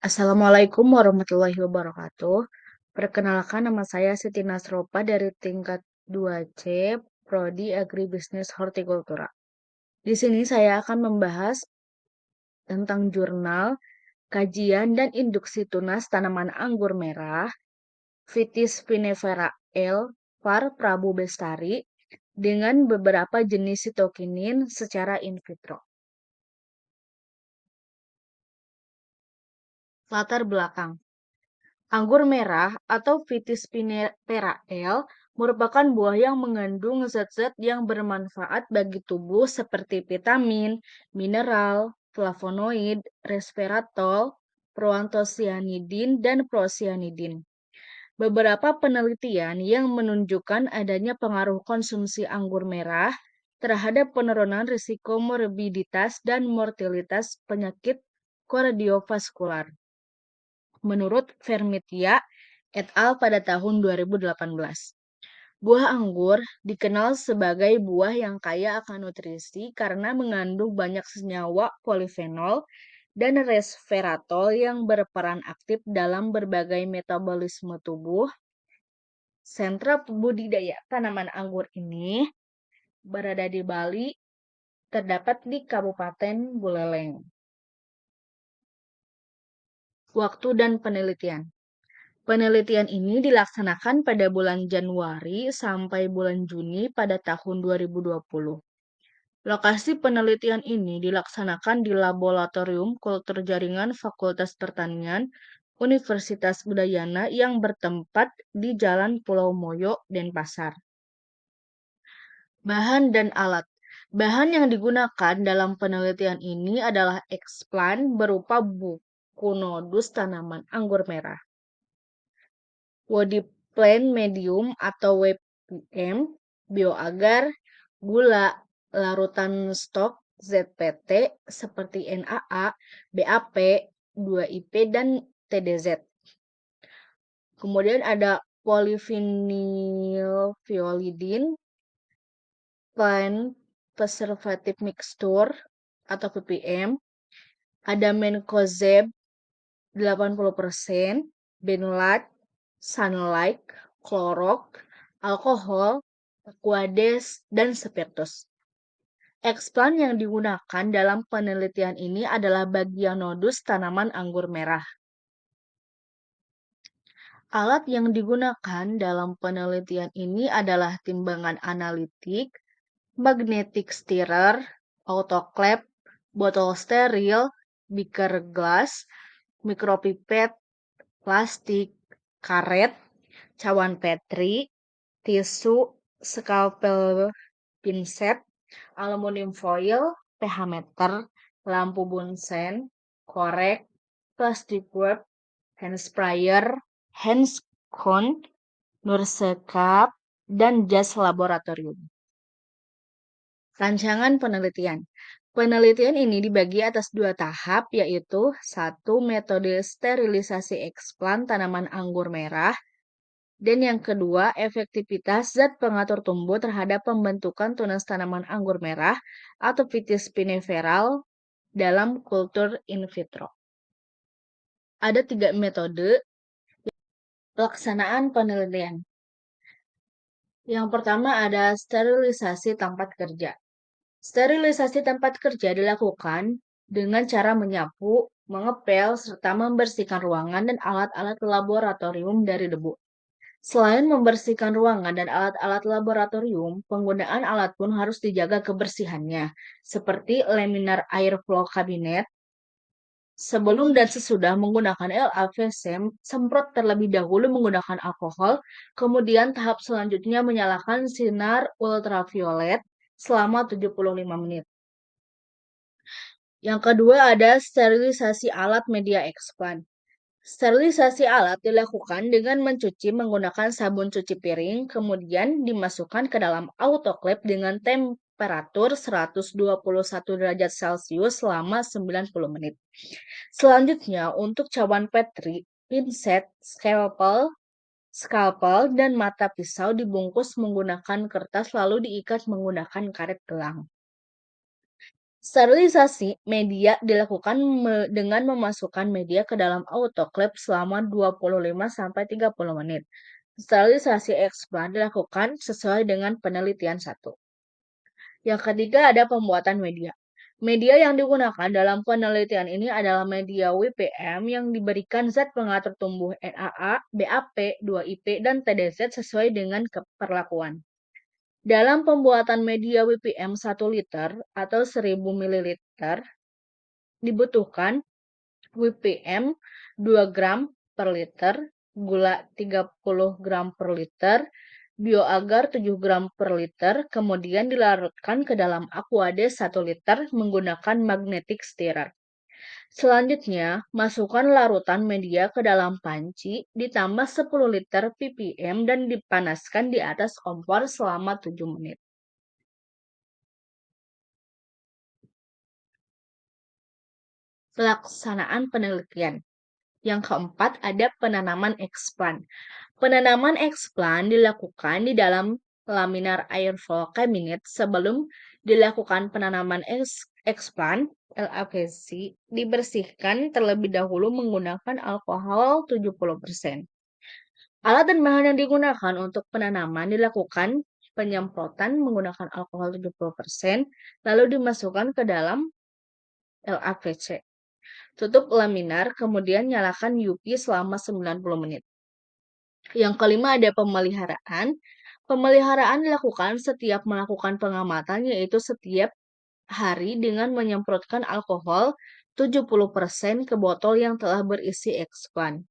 Assalamualaikum warahmatullahi wabarakatuh. Perkenalkan nama saya Siti Nasropa dari tingkat 2C, Prodi Agribisnis Hortikultura. Di sini saya akan membahas tentang jurnal, kajian, dan induksi tunas tanaman anggur merah, Vitis vinifera L. var. Prabu Bestari, dengan beberapa jenis sitokinin secara in vitro. Latar belakang. Anggur merah atau Vitis vinifera L merupakan buah yang mengandung zat-zat yang bermanfaat bagi tubuh seperti vitamin, mineral, flavonoid, resveratrol, proantosianidin, dan prosianidin. Beberapa penelitian yang menunjukkan adanya pengaruh konsumsi anggur merah terhadap penurunan risiko morbiditas dan mortalitas penyakit kardiovaskular. Menurut Vermitia et al. Pada tahun 2018. Buah anggur dikenal sebagai buah yang kaya akan nutrisi karena mengandung banyak senyawa polifenol dan resveratrol yang berperan aktif dalam berbagai metabolisme tubuh. Sentra budidaya tanaman anggur ini berada di Bali, terdapat di Kabupaten Buleleng. Waktu dan penelitian. Penelitian ini dilaksanakan pada bulan Januari sampai bulan Juni pada tahun 2020. Lokasi penelitian ini dilaksanakan di Laboratorium Kultur Jaringan Fakultas Pertanian Universitas Udayana yang bertempat di Jalan Pulau Moyo, Denpasar. Bahan dan alat. Bahan yang digunakan dalam penelitian ini adalah eksplan berupa buku nodus tanaman anggur merah, Woody Plant Medium atau WPM, bioagar, gula, larutan stok ZPT seperti NAA, BAP, 2IP, dan TDZ. Kemudian ada polyvinylviolidin, plant preservative mixture atau PPM, ada Mancozeb 80%, Benlate, Sunlight, Clorox, alkohol, Aquades, dan spiritus. Eksplan yang digunakan dalam penelitian ini adalah bagian nodus tanaman anggur merah. Alat yang digunakan dalam penelitian ini adalah timbangan analitik, magnetic stirrer, autoclave, botol steril, beaker glass, mikropipet, plastik, karet, cawan petri, tisu, scalpel pinset, aluminium foil, pH meter, lampu bunsen, korek, plastic wrap, hand sprayer, hands cone, nurse cup, dan jas laboratorium. Rancangan penelitian. Penelitian ini dibagi atas 2 tahap, yaitu 1. Metode sterilisasi eksplan tanaman anggur merah, dan yang kedua, efektivitas zat pengatur tumbuh terhadap pembentukan tunas tanaman anggur merah atau Vitis vinifera dalam kultur in vitro. Ada 3 metode pelaksanaan penelitian. Yang pertama ada sterilisasi tempat kerja. Sterilisasi tempat kerja dilakukan dengan cara menyapu, mengepel, serta membersihkan ruangan dan alat-alat laboratorium dari debu. Selain membersihkan ruangan dan alat-alat laboratorium, penggunaan alat pun harus dijaga kebersihannya, seperti laminar airflow cabinet. Sebelum dan sesudah menggunakan LAV semprot terlebih dahulu menggunakan alkohol, kemudian tahap selanjutnya menyalakan sinar ultraviolet selama 75 menit. Yang kedua ada sterilisasi alat media eksplan. Sterilisasi alat dilakukan dengan mencuci menggunakan sabun cuci piring, kemudian dimasukkan ke dalam autoclave dengan temperatur 121 derajat Celcius selama 90 menit. Selanjutnya, untuk cawan petri, pinset, scalpel, dan mata pisau dibungkus menggunakan kertas lalu diikat menggunakan karet gelang. Sterilisasi media dilakukan dengan memasukkan media ke dalam autoclave selama 25 sampai 30 menit. Sterilisasi explant dilakukan sesuai dengan penelitian 1. Yang ketiga ada pembuatan media. Media yang digunakan dalam penelitian ini adalah media WPM yang diberikan zat pengatur tumbuh NAA, BAP, 2IP, dan TDZ sesuai dengan keperlakuan. Dalam pembuatan media WPM 1 liter atau 1000 ml dibutuhkan WPM 2 gram per liter, gula 30 gram per liter, bioagar 7 gram per liter, kemudian dilarutkan ke dalam aquades 1 liter menggunakan magnetic stirrer. Selanjutnya, masukkan larutan media ke dalam panci, ditambah 10 liter ppm dan dipanaskan di atas kompor selama 7 menit. Pelaksanaan penelitian. Yang keempat ada penanaman explant. Penanaman explant dilakukan di dalam laminar airflow cabinet sebelum dilakukan penanaman explant. LAVC dibersihkan terlebih dahulu menggunakan alkohol 70%. Alat dan bahan yang digunakan untuk penanaman dilakukan penyemprotan menggunakan alkohol 70%, lalu dimasukkan ke dalam LAVC. Tutup laminar, kemudian nyalakan UV selama 90 menit. Yang kelima ada pemeliharaan. Pemeliharaan dilakukan setiap melakukan pengamatan, yaitu setiap hari dengan menyemprotkan alkohol 70% ke botol yang telah berisi expand.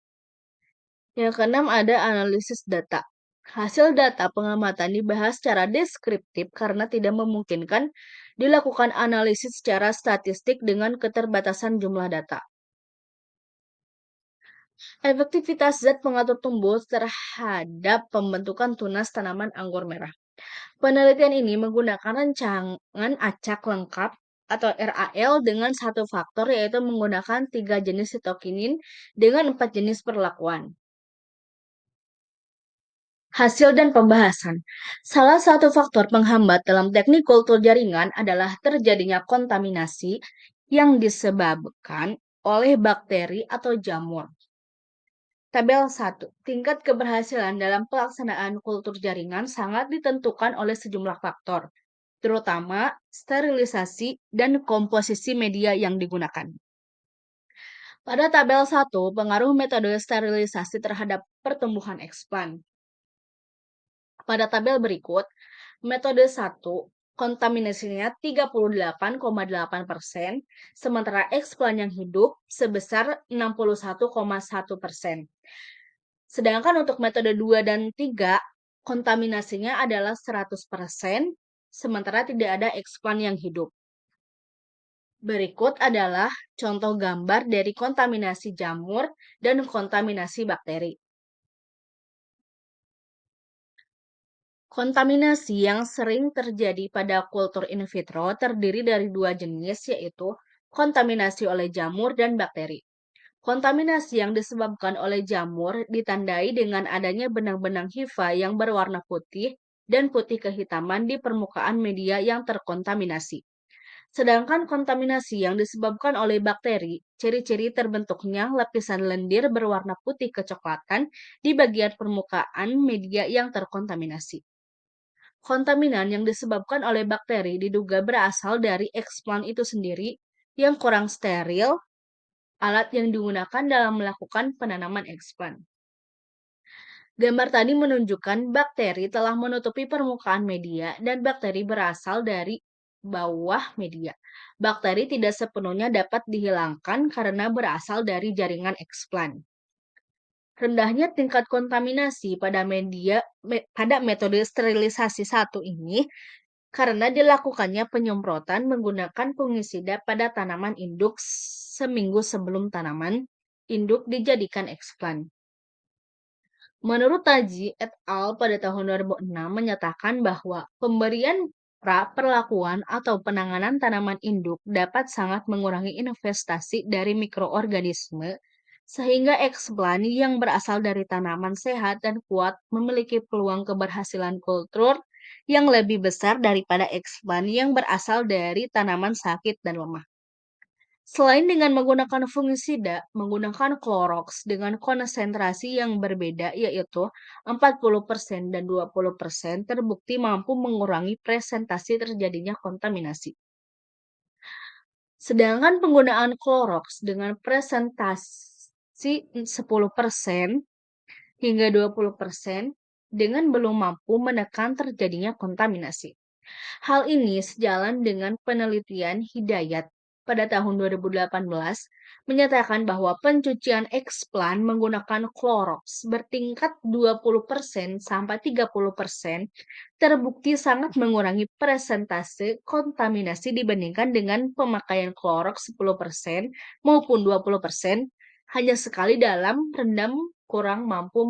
Yang keenam ada analisis data. Hasil data pengamatan dibahas secara deskriptif karena tidak memungkinkan dilakukan analisis secara statistik dengan keterbatasan jumlah data. Efektivitas zat pengatur tumbuh terhadap pembentukan tunas tanaman anggur merah. Penelitian ini menggunakan rancangan acak lengkap atau RAL dengan satu faktor, yaitu menggunakan 3 jenis sitokinin dengan 4 jenis perlakuan. Hasil dan pembahasan. Salah satu faktor penghambat dalam teknik kultur jaringan adalah terjadinya kontaminasi yang disebabkan oleh bakteri atau jamur. Tabel 1. Tingkat keberhasilan dalam pelaksanaan kultur jaringan sangat ditentukan oleh sejumlah faktor, terutama sterilisasi dan komposisi media yang digunakan. Pada tabel 1, pengaruh metode sterilisasi terhadap pertumbuhan explant. Pada tabel berikut, metode 1 kontaminasinya 38,8%, sementara explant yang hidup sebesar 61,1%. Sedangkan untuk metode 2 dan 3, kontaminasinya adalah 100%, sementara tidak ada explant yang hidup. Berikut adalah contoh gambar dari kontaminasi jamur dan kontaminasi bakteri. Kontaminasi yang sering terjadi pada kultur in vitro terdiri dari 2 jenis, yaitu kontaminasi oleh jamur dan bakteri. Kontaminasi yang disebabkan oleh jamur ditandai dengan adanya benang-benang hifa yang berwarna putih dan putih kehitaman di permukaan media yang terkontaminasi. Sedangkan kontaminasi yang disebabkan oleh bakteri, ciri-ciri terbentuknya lapisan lendir berwarna putih kecoklatan di bagian permukaan media yang terkontaminasi. Kontaminan yang disebabkan oleh bakteri diduga berasal dari explant itu sendiri yang kurang steril, alat yang digunakan dalam melakukan penanaman explant. Gambar tadi menunjukkan bakteri telah menutupi permukaan media dan bakteri berasal dari bawah media. Bakteri tidak sepenuhnya dapat dihilangkan karena berasal dari jaringan explant. Rendahnya tingkat kontaminasi pada metode sterilisasi 1 ini karena dilakukannya penyemprotan menggunakan fungisida pada tanaman induk seminggu sebelum tanaman induk dijadikan explant. Menurut Taji et al. Pada tahun 2006 menyatakan bahwa pemberian perlakuan atau penanganan tanaman induk dapat sangat mengurangi investasi dari mikroorganisme, sehingga explant yang berasal dari tanaman sehat dan kuat memiliki peluang keberhasilan kultur yang lebih besar daripada eksplan yang berasal dari tanaman sakit dan lemah. Selain dengan menggunakan fungisida, menggunakan Clorox dengan konsentrasi yang berbeda yaitu 40% dan 20% terbukti mampu mengurangi presentasi terjadinya kontaminasi. Sedangkan penggunaan Clorox dengan presentasi 10% hingga 20% dengan belum mampu menekan terjadinya kontaminasi. Hal ini sejalan dengan penelitian Hidayat pada tahun 2018 menyatakan bahwa pencucian eksplan menggunakan Clorox bertingkat 20% sampai 30% terbukti sangat mengurangi persentase kontaminasi dibandingkan dengan pemakaian Clorox 10% maupun 20% hanya sekali dalam rendam kurang mampu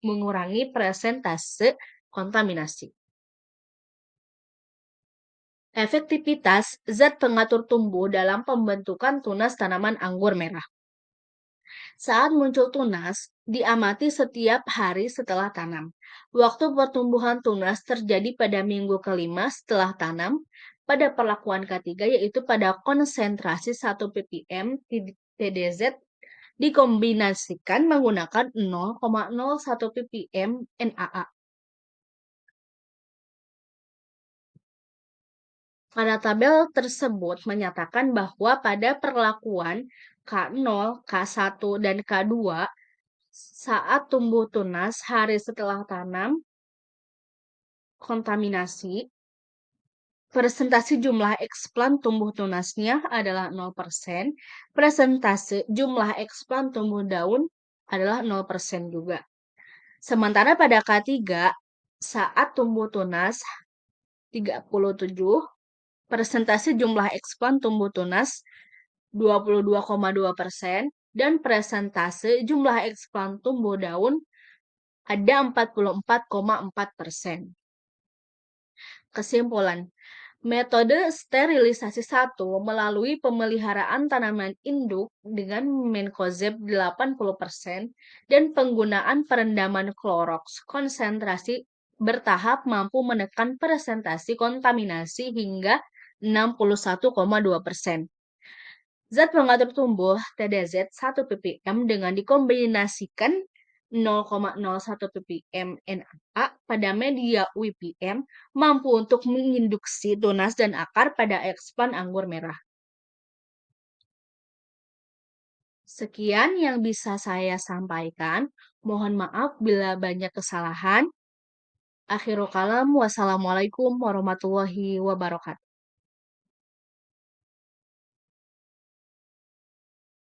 mengurangi persentase kontaminasi. Efektivitas zat pengatur tumbuh dalam pembentukan tunas tanaman anggur merah. Saat muncul tunas, diamati setiap hari setelah tanam. Waktu pertumbuhan tunas terjadi pada minggu kelima setelah tanam, pada perlakuan ketiga yaitu pada konsentrasi 1 ppm TDZ dikombinasikan menggunakan 0,01 ppm NaA. Pada tabel tersebut menyatakan bahwa pada perlakuan K0, K1, dan K2 saat tumbuh tunas hari setelah tanam kontaminasi, presentasi jumlah eksplan tumbuh tunasnya adalah 0%, presentase jumlah eksplan tumbuh daun adalah 0% juga. Sementara pada K3 saat tumbuh tunas 37, presentasi jumlah eksplan tumbuh tunas 22,2% dan presentase jumlah eksplan tumbuh daun ada 44,4%. Kesimpulan, metode sterilisasi 1 melalui pemeliharaan tanaman induk dengan Mancozeb 80% dan penggunaan perendaman Clorox konsentrasi bertahap mampu menekan presentasi kontaminasi hingga 61,2%. Zat pengatur tumbuh TDZ 1 ppm dengan dikombinasikan 0,01 ppm NaA pada media WPM mampu untuk menginduksi tunas dan akar pada eksplan anggur merah. Sekian yang bisa saya sampaikan. Mohon maaf bila banyak kesalahan. Akhirul kalam, wassalamualaikum warahmatullahi wabarakatuh.